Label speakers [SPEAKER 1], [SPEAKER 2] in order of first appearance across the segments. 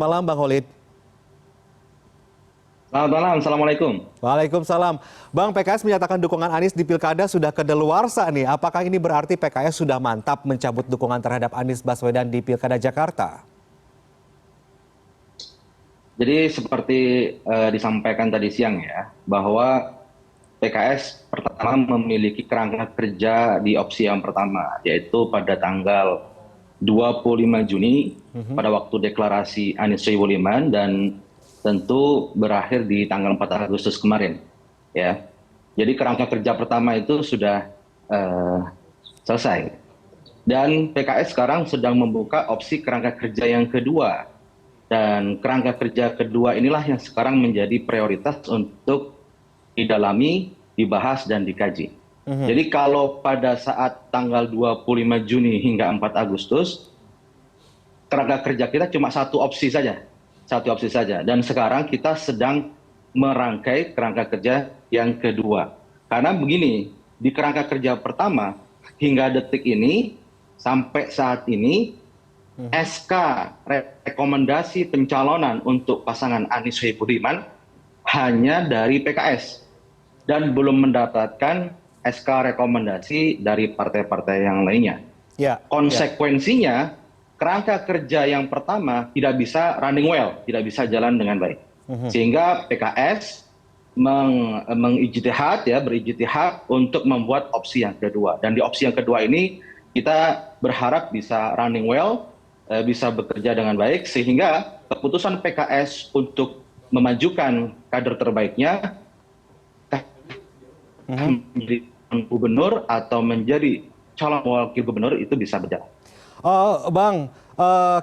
[SPEAKER 1] Malam Bang Holid.
[SPEAKER 2] Selamat malam, Assalamualaikum.
[SPEAKER 1] Waalaikumsalam. Bang, PKS menyatakan dukungan Anies di Pilkada sudah kedaluarsa nih. Apakah ini berarti PKS sudah mantap mencabut dukungan terhadap Anies Baswedan di Pilkada Jakarta?
[SPEAKER 2] Jadi seperti disampaikan tadi siang ya, bahwa PKS pertama memiliki kerangka kerja di opsi yang pertama, yaitu pada tanggal 25 Juni pada waktu deklarasi Anies Sohibul-Iman dan tentu berakhir di tanggal 4 Agustus kemarin. Ya, jadi kerangka kerja pertama itu sudah selesai. Dan PKS sekarang sedang membuka opsi kerangka kerja yang kedua. Dan kerangka kerja kedua inilah yang sekarang menjadi prioritas untuk didalami, dibahas, dan dikaji. Jadi kalau pada saat tanggal 25 Juni hingga 4 Agustus, kerangka kerja kita cuma satu opsi saja. Dan sekarang kita sedang merangkai kerangka kerja yang kedua. Karena begini, di kerangka kerja pertama hingga detik ini, sampai saat ini, SK rekomendasi pencalonan untuk pasangan Anies Sohibul-Iman hanya dari PKS. Dan belum mendapatkan SK rekomendasi dari partai-partai yang lainnya. Konsekuensinya, kerangka kerja yang pertama tidak bisa running well, tidak bisa jalan dengan baik. Sehingga PKS berijtihad untuk membuat opsi yang kedua. Dan di opsi yang kedua ini kita berharap bisa running well, bisa bekerja dengan baik, sehingga keputusan PKS untuk memajukan kader terbaiknya menjadi gubernur atau menjadi calon wakil gubernur itu bisa berjalan.
[SPEAKER 1] Bang,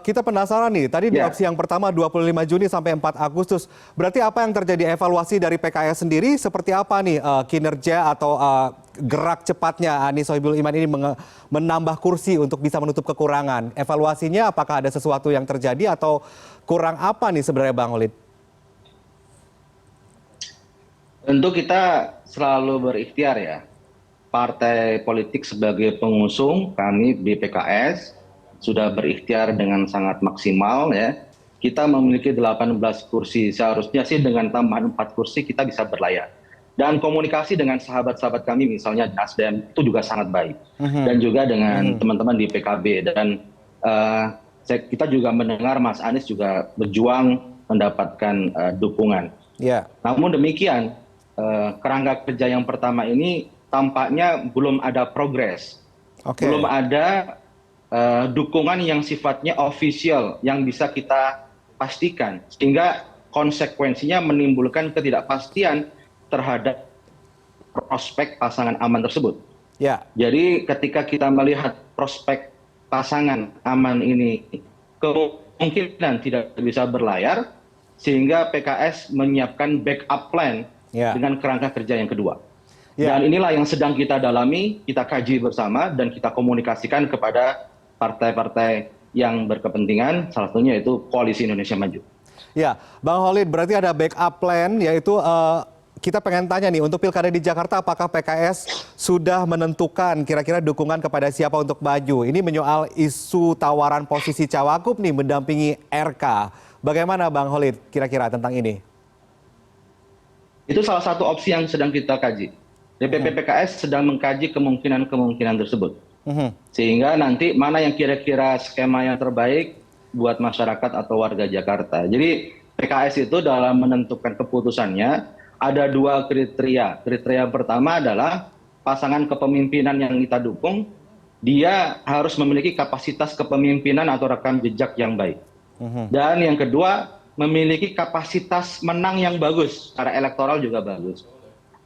[SPEAKER 1] kita penasaran nih, tadi di opsi yang pertama 25 Juni sampai 4 Agustus, berarti apa yang terjadi evaluasi dari PKS sendiri, seperti apa nih kinerja atau gerak cepatnya Anies Sohibul-Iman ini menambah kursi untuk bisa menutup kekurangan? Evaluasinya apakah ada sesuatu yang terjadi atau kurang apa nih sebenarnya Bang Holid?
[SPEAKER 2] Tentu kita selalu berikhtiar ya. Partai politik sebagai pengusung, kami di PKS sudah berikhtiar dengan sangat maksimal ya. Kita memiliki 18 kursi, seharusnya sih dengan tambahan 4 kursi kita bisa berlayar. Dan komunikasi dengan sahabat-sahabat kami misalnya Nasdem itu juga sangat baik. Dan juga dengan teman-teman di PKB. Dan kita juga mendengar Mas Anies juga berjuang mendapatkan dukungan. Namun demikian, kerangka kerja yang pertama ini tampaknya belum ada progres. Belum ada dukungan yang sifatnya official yang bisa kita pastikan, sehingga konsekuensinya menimbulkan ketidakpastian terhadap prospek pasangan aman tersebut. Jadi ketika kita melihat prospek pasangan aman ini kemungkinan tidak bisa berlayar, sehingga PKS menyiapkan backup plan dengan kerangka kerja yang kedua. Dan inilah yang sedang kita dalami, kita kaji bersama, dan kita komunikasikan kepada partai-partai yang berkepentingan, salah satunya itu Koalisi Indonesia Maju.
[SPEAKER 1] Ya, Bang Holid, berarti ada backup plan, yaitu kita pengen tanya nih, untuk Pilkada di Jakarta, apakah PKS sudah menentukan kira-kira dukungan kepada siapa untuk maju? Ini menyoal isu tawaran posisi Cawagup nih, mendampingi RK. Bagaimana Bang Holid kira-kira tentang ini?
[SPEAKER 2] Itu salah satu opsi yang sedang kita kaji. DPP PKS sedang mengkaji kemungkinan-kemungkinan tersebut. Sehingga nanti mana yang kira-kira skema yang terbaik buat masyarakat atau warga Jakarta. Jadi PKS itu dalam menentukan keputusannya ada dua kriteria. Kriteria pertama adalah pasangan kepemimpinan yang kita dukung, dia harus memiliki kapasitas kepemimpinan atau rekam jejak yang baik. Dan yang kedua, memiliki kapasitas menang yang bagus, secara elektoral juga bagus.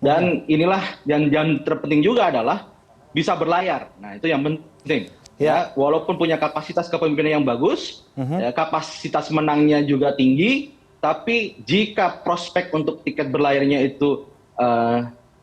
[SPEAKER 2] Dan inilah yang terpenting juga adalah bisa berlayar. Nah, itu yang penting. Ya, walaupun punya kapasitas kepemimpinan yang bagus, kapasitas menangnya juga tinggi, tapi jika prospek untuk tiket berlayarnya itu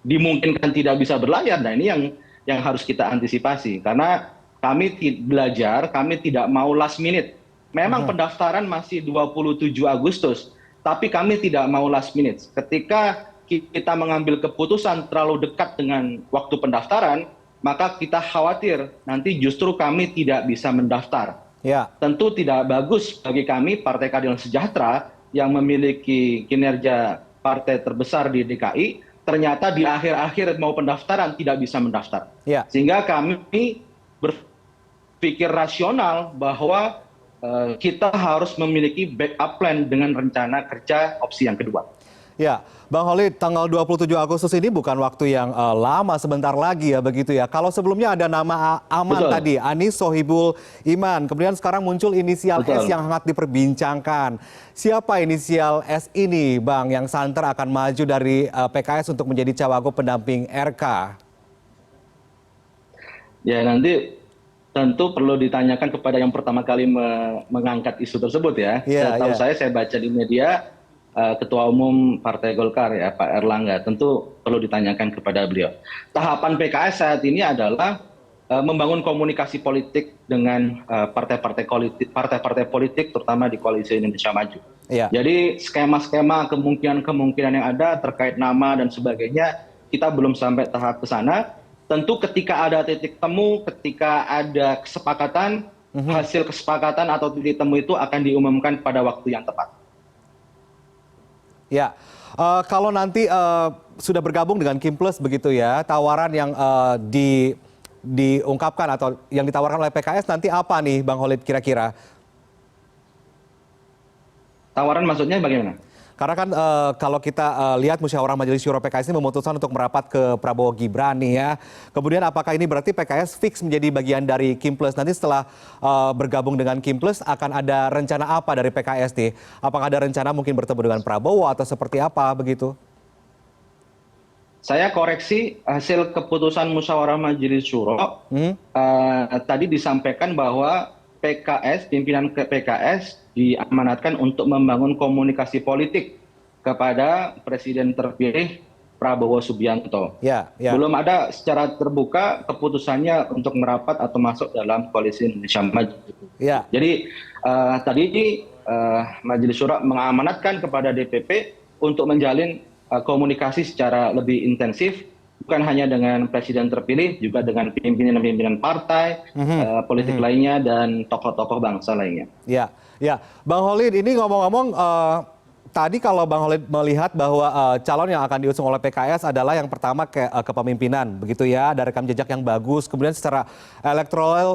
[SPEAKER 2] dimungkinkan tidak bisa berlayar, nah ini yang harus kita antisipasi. Karena kami belajar, kami tidak mau last minute. Memang pendaftaran masih 27 Agustus, tapi kami tidak mau last minute. Ketika kita mengambil keputusan terlalu dekat dengan waktu pendaftaran, maka kita khawatir nanti justru kami tidak bisa mendaftar.
[SPEAKER 1] Ya.
[SPEAKER 2] Tentu tidak bagus bagi kami Partai Keadilan Sejahtera yang memiliki kinerja partai terbesar di DKI, ternyata di akhir-akhir mau pendaftaran tidak bisa mendaftar.
[SPEAKER 1] Ya.
[SPEAKER 2] Sehingga kami berpikir rasional bahwa kita harus memiliki backup plan dengan rencana kerja opsi yang kedua.
[SPEAKER 1] Ya, Bang Holid, tanggal 27 Agustus ini bukan waktu yang lama, sebentar lagi ya begitu ya. Kalau sebelumnya ada nama aman
[SPEAKER 2] Betul.
[SPEAKER 1] tadi, Anies Sohibul Iman. Kemudian sekarang muncul inisial S
[SPEAKER 2] Betul.
[SPEAKER 1] yang hangat diperbincangkan. Siapa inisial S ini, Bang, yang santer akan maju dari PKS untuk menjadi cawagup pendamping RK?
[SPEAKER 2] Ya, nanti tentu perlu ditanyakan kepada yang pertama kali mengangkat isu tersebut ya.
[SPEAKER 1] Iya,
[SPEAKER 2] Setahu
[SPEAKER 1] iya.
[SPEAKER 2] saya baca di media, Ketua Umum Partai Golkar ya Pak Erlangga, tentu perlu ditanyakan kepada beliau. Tahapan PKS saat ini adalah membangun komunikasi politik dengan partai-partai politik terutama di Koalisi Indonesia Maju.
[SPEAKER 1] Iya.
[SPEAKER 2] Jadi skema-skema kemungkinan-kemungkinan yang ada terkait nama dan sebagainya kita belum sampai tahap ke sana. Tentu ketika ada titik temu, ketika ada kesepakatan, hasil kesepakatan atau titik temu itu akan diumumkan pada waktu yang tepat.
[SPEAKER 1] Ya, kalau nanti sudah bergabung dengan Kim Plus begitu ya, tawaran yang diungkapkan atau yang ditawarkan oleh PKS nanti apa nih Bang Holid kira-kira?
[SPEAKER 2] Tawaran maksudnya bagaimana?
[SPEAKER 1] Karena kan kalau kita lihat musyawarah Majelis Syuro PKS ini memutuskan untuk merapat ke Prabowo Gibran nih ya. Kemudian apakah ini berarti PKS fix menjadi bagian dari Kim Plus? Nanti setelah bergabung dengan Kim Plus akan ada rencana apa dari PKS nih? Apakah ada rencana mungkin bertemu dengan Prabowo atau seperti apa begitu?
[SPEAKER 2] Saya koreksi hasil keputusan musyawarah Majelis Syuro. Tadi disampaikan bahwa PKS, pimpinan PKS diamanatkan untuk membangun komunikasi politik kepada Presiden terpilih Prabowo Subianto.
[SPEAKER 1] Ya, ya.
[SPEAKER 2] Belum ada secara terbuka keputusannya untuk merapat atau masuk dalam Koalisi Indonesia Maju.
[SPEAKER 1] Ya.
[SPEAKER 2] Jadi tadi Majelis Syuro mengamanatkan kepada DPP untuk menjalin komunikasi secara lebih intensif, bukan hanya dengan Presiden terpilih, juga dengan pimpinan-pimpinan partai, politik lainnya, dan tokoh-tokoh bangsa lainnya.
[SPEAKER 1] Ya, ya. Bang Holid, ini ngomong-ngomong, tadi kalau Bang Holid melihat bahwa calon yang akan diusung oleh PKS adalah yang pertama kepemimpinan, begitu ya, ada rekam jejak yang bagus, kemudian secara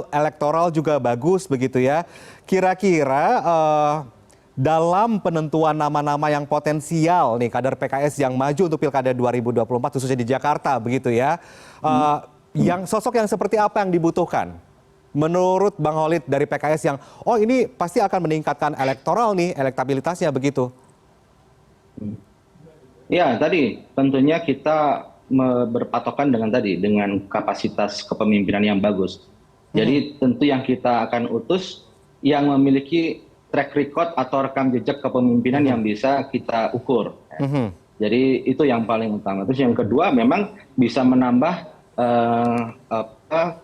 [SPEAKER 1] elektoral juga bagus, begitu ya. Kira-kira dalam penentuan nama-nama yang potensial nih kader PKS yang maju untuk Pilkada 2024 khususnya di Jakarta begitu ya. Yang sosok yang seperti apa yang dibutuhkan? Menurut Bang Holid dari PKS yang ini pasti akan meningkatkan elektoral nih, elektabilitasnya begitu.
[SPEAKER 2] Ya, tadi tentunya kita berpatokan dengan kapasitas kepemimpinan yang bagus. Jadi tentu yang kita akan utus yang memiliki track record atau rekam jejak kepemimpinan yang bisa kita ukur. Jadi itu yang paling utama. Terus yang kedua memang bisa menambah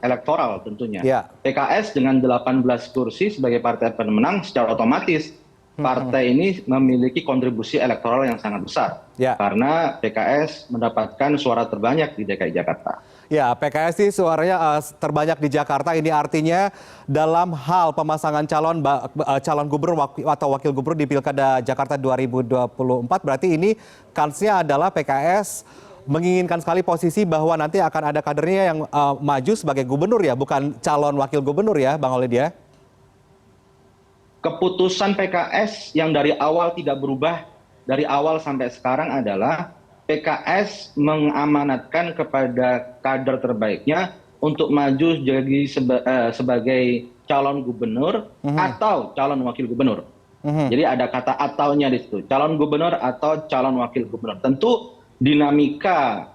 [SPEAKER 2] elektoral tentunya.
[SPEAKER 1] Ya.
[SPEAKER 2] PKS dengan 18 kursi sebagai partai pemenang secara otomatis partai ini memiliki kontribusi elektoral yang sangat besar.
[SPEAKER 1] Ya.
[SPEAKER 2] Karena PKS mendapatkan suara terbanyak di DKI Jakarta.
[SPEAKER 1] Ya, PKS sih suaranya terbanyak di Jakarta. Ini artinya dalam hal pemasangan calon gubernur atau wakil gubernur di Pilkada Jakarta 2024, berarti ini kansnya adalah PKS menginginkan sekali posisi bahwa nanti akan ada kadernya yang maju sebagai gubernur ya, bukan calon wakil gubernur ya, Bang Holid ya?
[SPEAKER 2] Keputusan PKS yang dari awal tidak berubah, dari awal sampai sekarang adalah PKS mengamanatkan kepada kader terbaiknya untuk maju jadi sebagai calon gubernur atau calon wakil gubernur. Jadi ada kata ataunya di situ, calon gubernur atau calon wakil gubernur. Tentu dinamika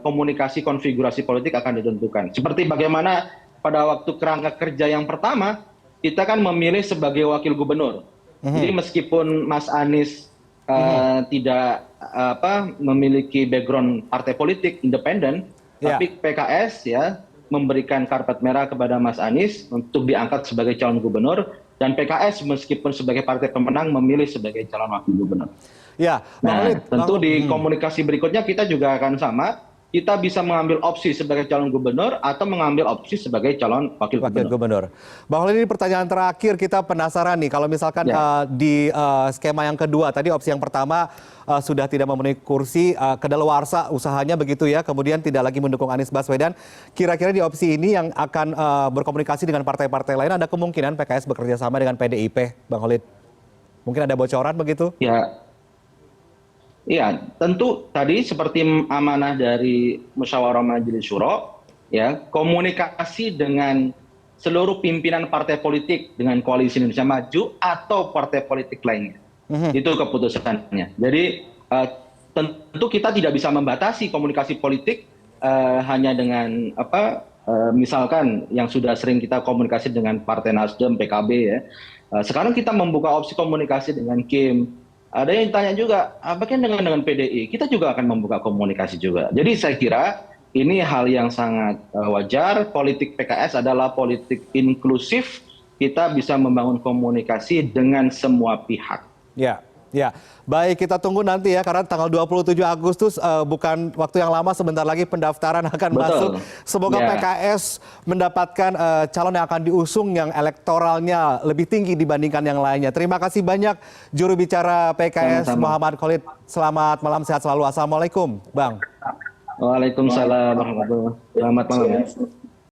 [SPEAKER 2] komunikasi konfigurasi politik akan ditentukan. Seperti bagaimana pada waktu kerangka kerja yang pertama, kita kan memilih sebagai wakil gubernur. Jadi meskipun Mas Anies tidak memiliki background partai politik independen, tapi PKS ya memberikan karpet merah kepada Mas Anies untuk diangkat sebagai calon gubernur, dan PKS meskipun sebagai partai pemenang memilih sebagai calon wakil gubernur.
[SPEAKER 1] Ya,
[SPEAKER 2] Nah, tentu di komunikasi berikutnya kita juga akan sama. kita bisa mengambil opsi sebagai calon gubernur atau mengambil opsi sebagai calon wakil gubernur.
[SPEAKER 1] Bang Holid, ini pertanyaan terakhir, kita penasaran nih kalau misalkan di skema yang kedua, tadi opsi yang pertama sudah tidak memenuhi kursi, kedaluarsa usahanya begitu ya, kemudian tidak lagi mendukung Anies Baswedan. Kira-kira di opsi ini yang akan berkomunikasi dengan partai-partai lain, ada kemungkinan PKS bekerja sama dengan PDIP, Bang Holid? Mungkin ada bocoran begitu?
[SPEAKER 2] Iya, tentu tadi seperti amanah dari Musyawarah Majelis Syuro, ya, komunikasi dengan seluruh pimpinan partai politik dengan Koalisi Indonesia Maju atau partai politik lainnya. Itu keputusannya. Jadi tentu kita tidak bisa membatasi komunikasi politik hanya dengan misalkan yang sudah sering kita komunikasi dengan Partai Nasdem, PKB ya. Sekarang kita membuka opsi komunikasi dengan Kim. Ada yang tanya juga, bagaimana dengan PDI? Kita juga akan membuka komunikasi juga. Jadi saya kira ini hal yang sangat wajar. Politik PKS adalah politik inklusif. Kita bisa membangun komunikasi dengan semua pihak.
[SPEAKER 1] Ya, baik, kita tunggu nanti ya, karena tanggal 27 Agustus bukan waktu yang lama, sebentar lagi pendaftaran akan masuk. Semoga PKS mendapatkan calon yang akan diusung yang elektoralnya lebih tinggi dibandingkan yang lainnya. Terima kasih banyak juru bicara PKS Muhammad Khalid. Selamat malam, sehat selalu. Assalamualaikum, Bang.
[SPEAKER 2] Waalaikumsalam warahmatullahi wabarakatuh. Selamat malam.